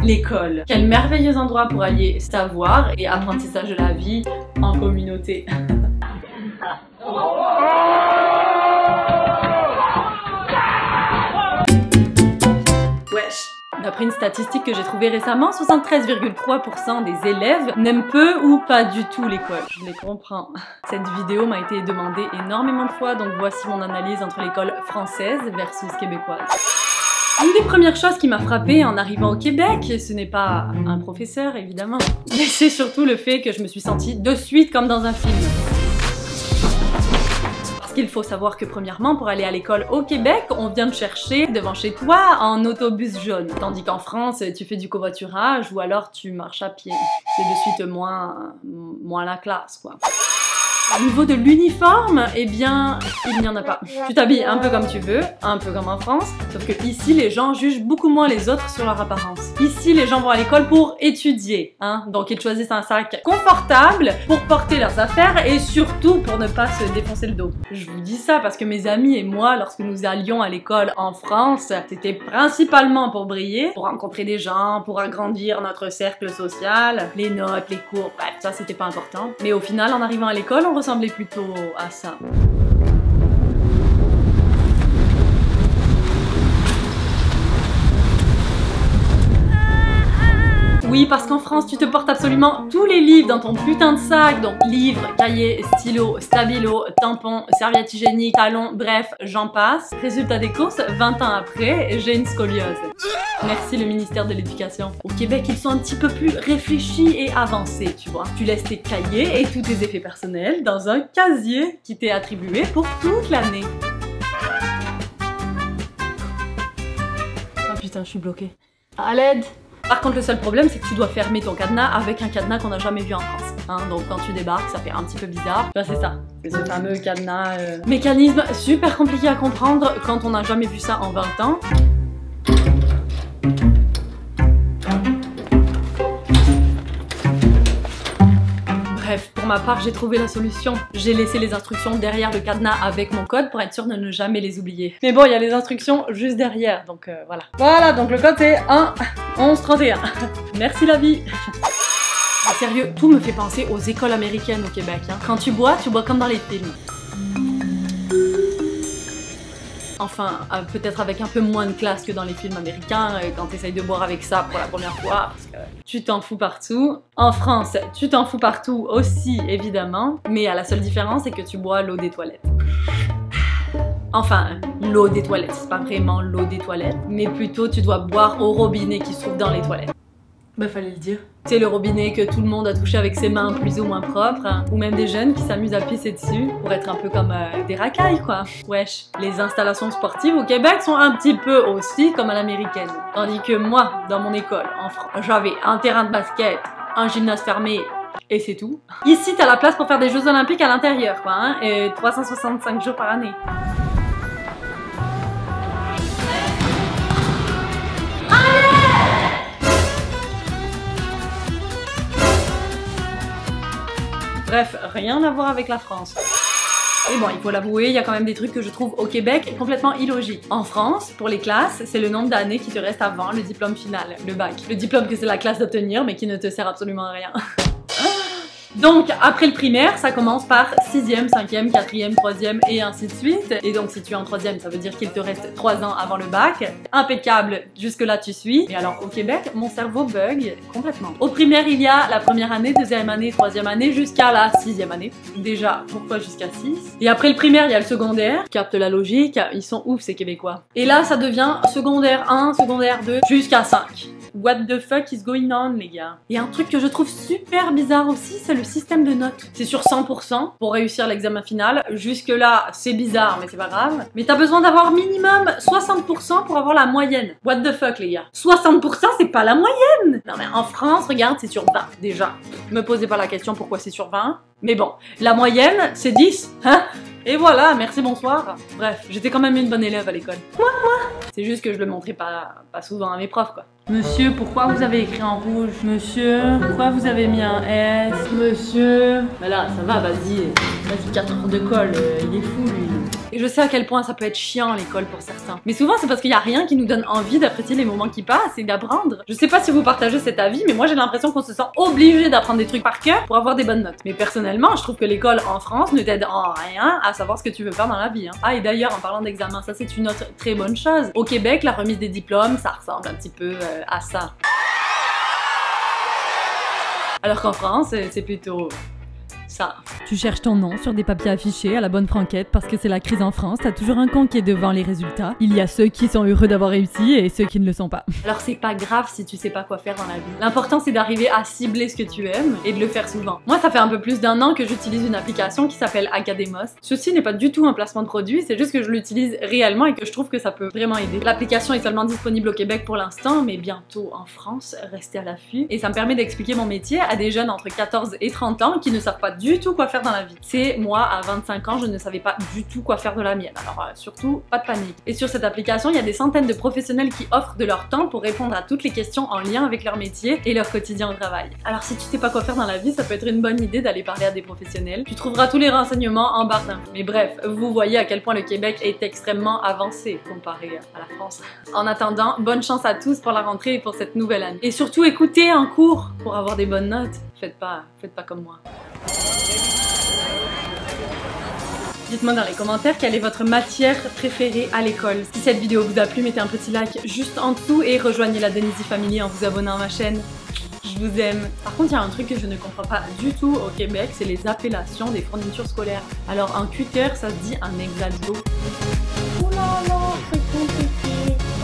l'école. Quel merveilleux endroit pour allier savoir et apprentissage de la vie en communauté. Wesh. D'après une statistique que j'ai trouvée récemment, 73,3% des élèves n'aiment peu ou pas du tout l'école. Je les comprends. Cette vidéo m'a été demandée énormément de fois, donc voici mon analyse entre l'école française versus québécoise. Une des premières choses qui m'a frappée en arrivant au Québec, ce n'est pas un professeur évidemment, mais c'est surtout le fait que je me suis sentie de suite comme dans un film. Parce qu'il faut savoir que premièrement, pour aller à l'école au Québec, on vient te chercher devant chez toi en autobus jaune. Tandis qu'en France, tu fais du covoiturage ou alors tu marches à pied. C'est de suite moins la classe, quoi. Au niveau de l'uniforme, eh bien, il n'y en a pas. Tu t'habilles un peu comme tu veux, un peu comme en France, sauf que ici, les gens jugent beaucoup moins les autres sur leur apparence. Ici, les gens vont à l'école pour étudier, hein, donc ils choisissent un sac confortable pour porter leurs affaires et surtout pour ne pas se défoncer le dos. Je vous dis ça parce que mes amis et moi, lorsque nous allions à l'école en France, c'était principalement pour briller, pour rencontrer des gens, pour agrandir notre cercle social, les notes, les cours, bref, ça c'était pas important. Mais au final, en arrivant à l'école, on ressemblait plutôt à ça. Oui, parce qu'en France, tu te portes absolument tous les livres dans ton putain de sac. Donc, livres, cahiers, stylos, stabilo, tampons, serviettes hygiéniques, talons, bref, j'en passe. Résultat des courses, 20 ans après, j'ai une scoliose. Merci le ministère de l'Éducation. Au Québec, ils sont un petit peu plus réfléchis et avancés, tu vois. Tu laisses tes cahiers et tous tes effets personnels dans un casier qui t'est attribué pour toute l'année. Oh putain, je suis bloquée. À l'aide! Par contre, le seul problème, c'est que tu dois fermer ton cadenas avec un cadenas qu'on n'a jamais vu en France. Hein, donc quand tu débarques, ça fait un petit peu bizarre. Ben, c'est ça, c'est ce fameux cadenas. Mécanisme super compliqué à comprendre quand on n'a jamais vu ça en 20 ans. Bref, pour ma part, j'ai trouvé la solution. J'ai laissé les instructions derrière le cadenas avec mon code pour être sûre de ne jamais les oublier. Mais bon, il y a les instructions juste derrière, donc voilà. Voilà, donc le code c'est 1 11 31. Merci la vie. Sérieux, tout me fait penser aux écoles américaines au Québec. Hein. Quand tu bois comme dans les films. Enfin, peut-être avec un peu moins de classe que dans les films américains, quand tu essayes de boire avec ça pour la première fois, parce que tu t'en fous partout. En France, tu t'en fous partout aussi, évidemment, mais la seule différence, c'est que tu bois l'eau des toilettes. Enfin, l'eau des toilettes, c'est pas vraiment l'eau des toilettes, mais plutôt tu dois boire au robinet qui se trouve dans les toilettes. Bah fallait le dire. C'est le robinet que tout le monde a touché avec ses mains plus ou moins propres, hein, ou même des jeunes qui s'amusent à pisser dessus pour être un peu comme des racailles quoi. Wesh, les installations sportives au Québec sont un petit peu aussi comme à l'américaine. Tandis que moi, dans mon école, en France, j'avais un terrain de basket, un gymnase fermé, et c'est tout. Ici, t'as la place pour faire des Jeux Olympiques à l'intérieur quoi, hein, et 365 jours par année. Bref, rien à voir avec la France. Et bon, il faut l'avouer, il y a quand même des trucs que je trouve au Québec complètement illogiques. En France, pour les classes, c'est le nombre d'années qui te reste avant le diplôme final, le bac. Le diplôme que c'est la classe d'obtenir, mais qui ne te sert absolument à rien. Donc, après le primaire, ça commence par 6e, 5e, 4e, 3e et ainsi de suite. Et donc, si tu es en 3e, ça veut dire qu'il te reste 3 ans avant le bac. Impeccable, jusque-là tu suis. Et alors, au Québec, mon cerveau bug complètement. Au primaire, il y a la première année, deuxième année, troisième année, jusqu'à la 6e année. Déjà, pourquoi jusqu'à 6? Et après le primaire, il y a le secondaire. Capte la logique, ils sont ouf ces Québécois. Et là, ça devient secondaire 1, secondaire 2, jusqu'à 5. What the fuck is going on, les gars? Et un truc que je trouve super bizarre aussi, c'est le système de notes. C'est sur 100% pour réussir l'examen final. Jusque-là, c'est bizarre, mais c'est pas grave. Mais t'as besoin d'avoir minimum 60% pour avoir la moyenne. What the fuck, les gars? 60%, c'est pas la moyenne! Non mais en France, regarde, c'est sur 20, déjà. Me posez pas la question pourquoi c'est sur 20. Mais bon, la moyenne, c'est 10, hein? Et voilà, merci, bonsoir. Bref, j'étais quand même une bonne élève à l'école. Moi. C'est juste que je le montrais pas souvent à mes profs, quoi. Monsieur, pourquoi vous avez écrit en rouge? Monsieur, pourquoi vous avez mis un S? Monsieur... Bah là, ça va, vas-y, 4 heures de colle, il est fou, lui. Et je sais à quel point ça peut être chiant l'école pour certains. Mais souvent c'est parce qu'il y a rien qui nous donne envie d'apprécier les moments qui passent et d'apprendre. Je sais pas si vous partagez cet avis, mais moi j'ai l'impression qu'on se sent obligé d'apprendre des trucs par cœur pour avoir des bonnes notes. Mais personnellement, je trouve que l'école en France ne t'aide en rien à savoir ce que tu veux faire dans la vie. Hein. Ah, et d'ailleurs, en parlant d'examen, ça c'est une autre très bonne chose. Au Québec, la remise des diplômes, ça ressemble un petit peu à ça. Alors qu'en France, c'est plutôt... ça. Tu cherches ton nom sur des papiers affichés à la bonne franquette parce que c'est la crise en France, t'as toujours un con qui est devant les résultats. Il y a ceux qui sont heureux d'avoir réussi et ceux qui ne le sont pas. Alors c'est pas grave si tu sais pas quoi faire dans la vie. L'important c'est d'arriver à cibler ce que tu aimes et de le faire souvent. Moi ça fait un peu plus d'1 an que j'utilise une application qui s'appelle Academos. Ceci n'est pas du tout un placement de produit, c'est juste que je l'utilise réellement et que je trouve que ça peut vraiment aider. L'application est seulement disponible au Québec pour l'instant, mais bientôt en France, restez à l'affût. Et ça me permet d'expliquer mon métier à des jeunes entre 14 et 30 ans qui ne savent pas du tout quoi faire dans la vie. C'est moi à 25 ans, je ne savais pas du tout quoi faire de la mienne. Alors surtout, pas de panique. Et sur cette application, il y a des centaines de professionnels qui offrent de leur temps pour répondre à toutes les questions en lien avec leur métier et leur quotidien au travail. Alors si tu sais pas quoi faire dans la vie, ça peut être une bonne idée d'aller parler à des professionnels. Tu trouveras tous les renseignements en barre d'infos. Mais bref, vous voyez à quel point le Québec est extrêmement avancé comparé à la France. En attendant, bonne chance à tous pour la rentrée et pour cette nouvelle année. Et surtout, écoutez en cours pour avoir des bonnes notes. Faites pas comme moi. Dites-moi dans les commentaires quelle est votre matière préférée à l'école. Si cette vidéo vous a plu, mettez un petit like juste en dessous et rejoignez la Denisi Family en vous abonnant à ma chaîne. Je vous aime. Par contre, il y a un truc que je ne comprends pas du tout au Québec, c'est les appellations des fournitures scolaires. Alors un cutter, ça se dit un hexago. Oulala, c'est compliqué.